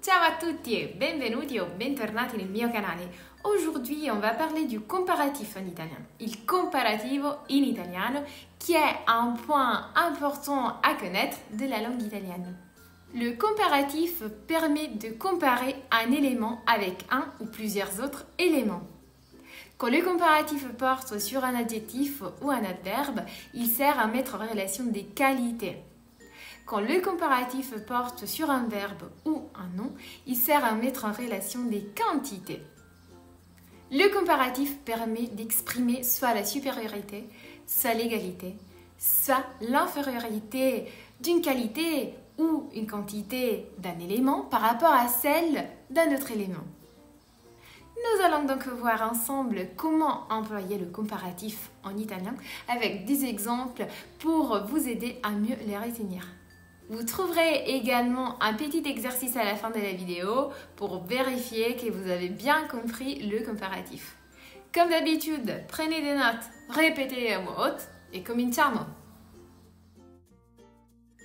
Ciao à tutti e benvenuti o bentornati nel mio canale. Aujourd'hui, on va parler du comparatif en italien. Il comparativo in italiano, qui est un point important à connaître de la langue italienne. Le comparatif permet de comparer un élément avec un ou plusieurs autres éléments. Quand le comparatif porte sur un adjectif ou un adverbe, il sert à mettre en relation des qualités. Quand le comparatif porte sur un verbe ou un nom, il sert à mettre en relation des quantités. Le comparatif permet d'exprimer soit la supériorité, soit l'égalité, soit l'infériorité d'une qualité ou une quantité d'un élément par rapport à celle d'un autre élément. Nous allons donc voir ensemble comment employer le comparatif en italien avec des exemples pour vous aider à mieux les retenir. Vous trouverez également un petit exercice à la fin de la vidéo pour vérifier que vous avez bien compris le comparatif. Comme d'habitude, prenez des notes, répétez à voix haute et cominciamo!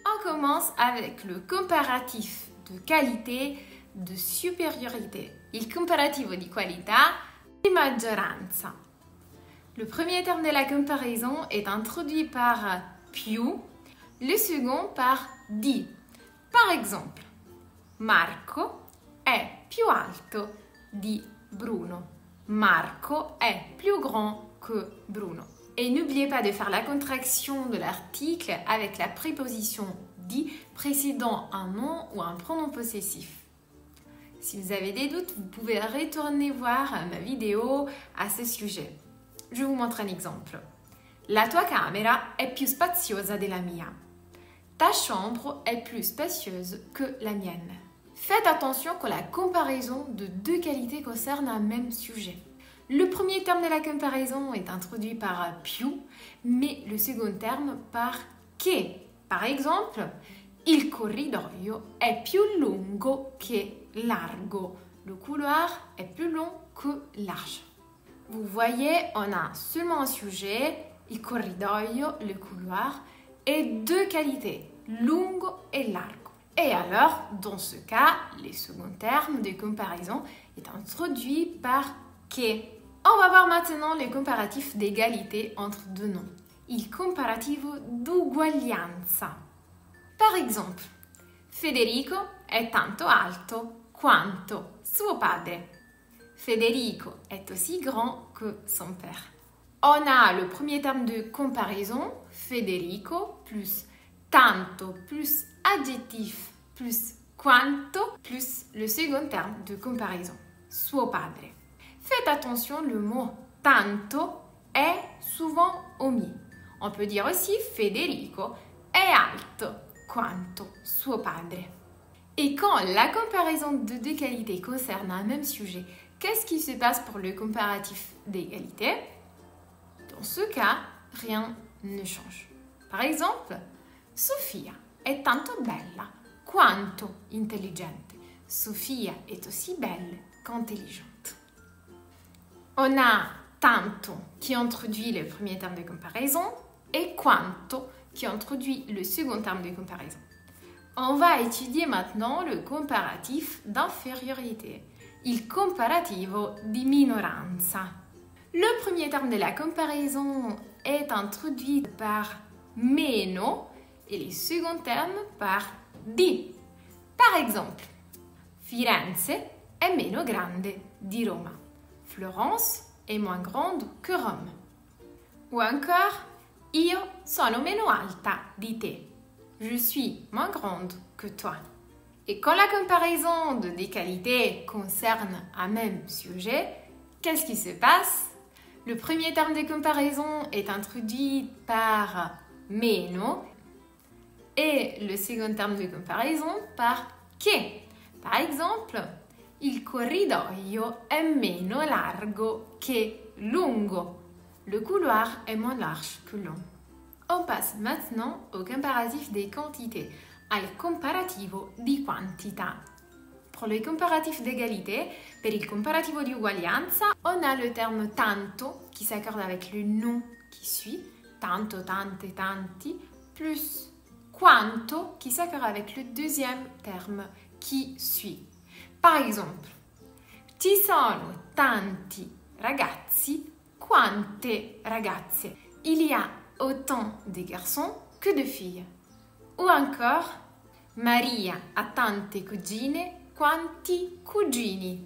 On commence avec le comparatif de qualité, de supériorité. Il comparativo di qualità di maggioranza. Le premier terme de la comparaison est introduit par più, le second par di. Par exemple, Marco è più alto di Bruno. Marco è più grand que Bruno. Et n'oubliez pas de faire la contraction de l'article avec la préposition di précédant un nom ou un pronom possessif. Si vous avez des doutes, vous pouvez retourner voir ma vidéo à ce sujet. Je vous montre un exemple. La tua camera è più spaziosa della mia. Ta chambre est plus spacieuse que la mienne. Faites attention quand la comparaison de deux qualités concerne un même sujet. Le premier terme de la comparaison est introduit par più, mais le second terme par che. Par exemple, il corridoio è più lungo che largo. Le couloir est plus long que large. Vous voyez, on a seulement un sujet, il corridoio, le couloir, et deux qualités, lungo et largo. Et alors, dans ce cas, le second terme de comparaison est introduit par che. On va voir maintenant le comparatif d'égalité entre deux noms. Il comparativo d'uguaglianza. Par exemple, Federico è tanto alto quanto suo padre. Federico est aussi grand que son père. On a le premier terme de comparaison, Federico, plus tanto, plus adjectif, plus quanto, plus le second terme de comparaison, suo padre. Faites attention, le mot tanto est souvent omis. On peut dire aussi Federico è alto quanto suo padre. Et quand la comparaison de deux qualités concerne un même sujet, qu'est-ce qui se passe pour le comparatif d'égalité? Dans ce cas, rien ne change. Par exemple, Sofia è tanto bella quanto intelligente. Sofia est aussi belle qu'intelligente. On a tanto qui introduit le premier terme de comparaison et quanto qui introduit le second terme de comparaison. On va étudier maintenant le comparatif d'infériorité, il comparativo di minoranza. Le premier terme de la comparaison est introduit par meno et le second terme par di. Par exemple, Firenze è meno grande di Roma. Florence est moins grande que Rome. Ou encore, io sono meno alta di te. Je suis moins grande que toi. Et quand la comparaison de des qualités concerne un même sujet, qu'est-ce qui se passe? Le premier terme de comparaison est introduit par meno et le second terme de comparaison par che. Par exemple, il corridoio è meno largo che lungo. Le couloir est moins large que long. On passe maintenant au comparatif des quantités, al comparativo di quantità. Pour le comparatif d'égalité, per il comparativo di uguaglianza, on a le terme tanto qui s'accorde avec le nom qui suit, tanto, tante, tanti, plus quanto qui s'accorde avec le deuxième terme qui suit. Par exemple, ci sono tanti ragazzi quante ragazze. Il y a autant de garçons que de filles. Ou encore, Maria ha tante cugine quanti cugini.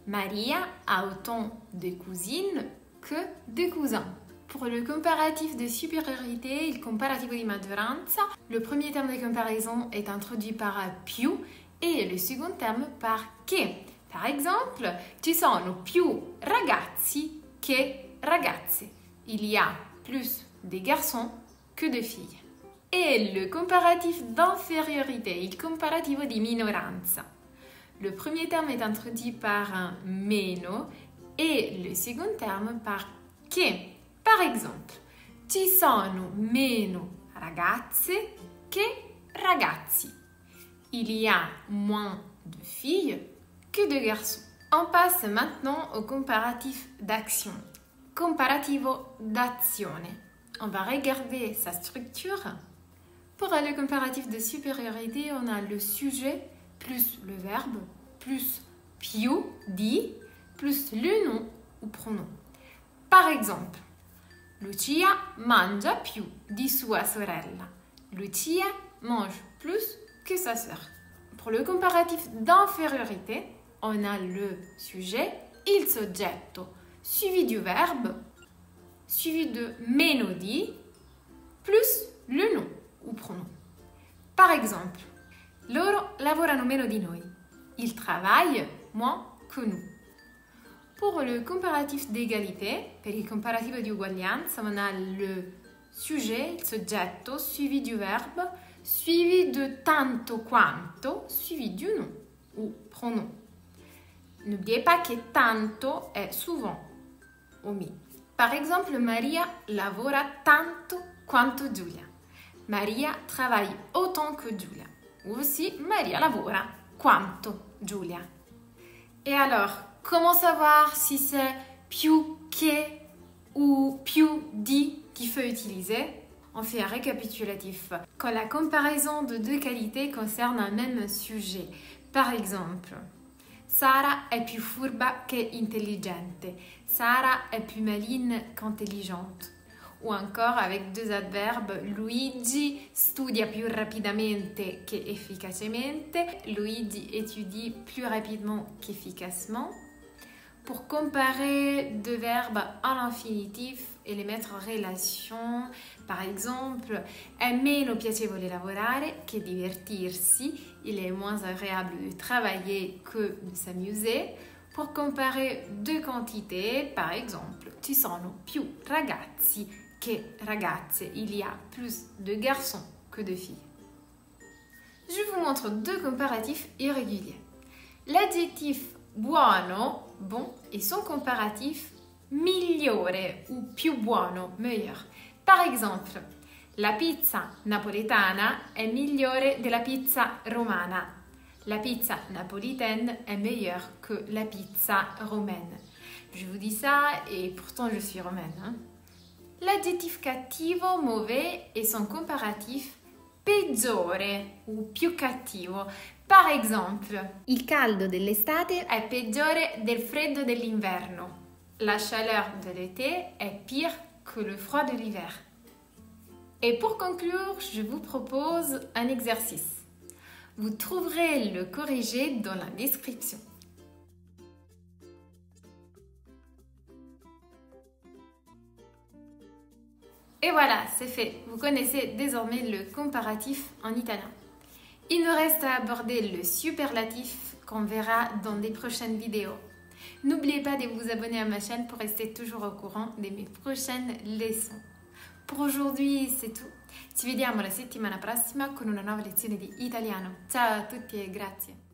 Maria a autant de cousines que de cousins. Pour le comparatif de supériorité, il comparativo di maggioranza, le premier terme de comparaison est introduit par più et le second terme par che. Par exemple, ci sono più ragazzi che ragazze. Il y a plus de garçons que de filles. Et le comparatif d'infériorité, il comparativo di minoranza. Le premier terme est introduit par un meno et le second terme par che. Par exemple, ci sono meno ragazze che ragazzi. Il y a moins de filles que de garçons. On passe maintenant au comparatif d'action. Comparativo d'azione. On va regarder sa structure. Pour le comparatif de supériorité, on a le sujet plus le verbe plus più di plus le nom ou pronom. Par exemple, Lucia mangia più di sua sorella. Lucia mange plus que sa sœur. Pour le comparatif d'infériorité, on a le sujet, il soggetto, suivi du verbe, suivi de meno di, plus le nom ou pronom. Par exemple, loro lavorano meno di noi. Ils travaillent moins que nous. Pour le comparatif d'égalité, per il comparativo di uguaglianza, on a le sujet, il soggetto, suivi du verbe, suivi de tanto quanto, suivi du nom ou pronom. N'oubliez pas que tanto est souvent omis. Par exemple, Maria lavora tanto quanto Giulia. Maria travaille autant que Giulia. Ou aussi, Maria lavora quanto Giulia. Et alors, comment savoir si c'est più che ou più di qu'il faut utiliser? On fait un récapitulatif. Quand la comparaison de deux qualités concerne un même sujet. Par exemple, Sara è più furba che intelligente. Sara è più maline qu'intelligente. Ou encore avec deux adverbes, Luigi studia più rapidamente che efficacemente. Luigi étudie plus rapidement qu'efficacement. Pour comparer deux verbes à l'infinitif et les mettre en relation, par exemple, è meno piacevole lavorare che divertirsi. Il est moins agréable de travailler que de s'amuser. Pour comparer deux quantités, par exemple, ci sono più ragazzi che ragazze. Il y a plus de garçons que de filles. Je vous montre deux comparatifs irréguliers. L'adjectif buono, bon, et son comparatif migliore ou più buono, meilleur. Par exemple, la pizza napoletana è migliore della pizza romana. La pizza napolitaine est meilleure que la pizza romaine. Je vous dis ça et pourtant je suis romaine. Hein? L'adjectif cattivo, mauvais, et son comparatif peggiore ou più cattivo. Par exemple, il caldo dell'estate è peggiore del freddo dell'inverno. La chaleur de l'été est pire que le froid de l'hiver. Et pour conclure, je vous propose un exercice. Vous trouverez le corrigé dans la description. Et voilà, c'est fait. Vous connaissez désormais le comparatif en italien. Il nous reste à aborder le superlatif qu'on verra dans des prochaines vidéos. N'oubliez pas de vous abonner à ma chaîne pour rester toujours au courant de mes prochaines leçons. Per aujourd'hui c'est tout. Ci vediamo la settimana prossima con una nuova lezione di italiano. Ciao a tutti e grazie.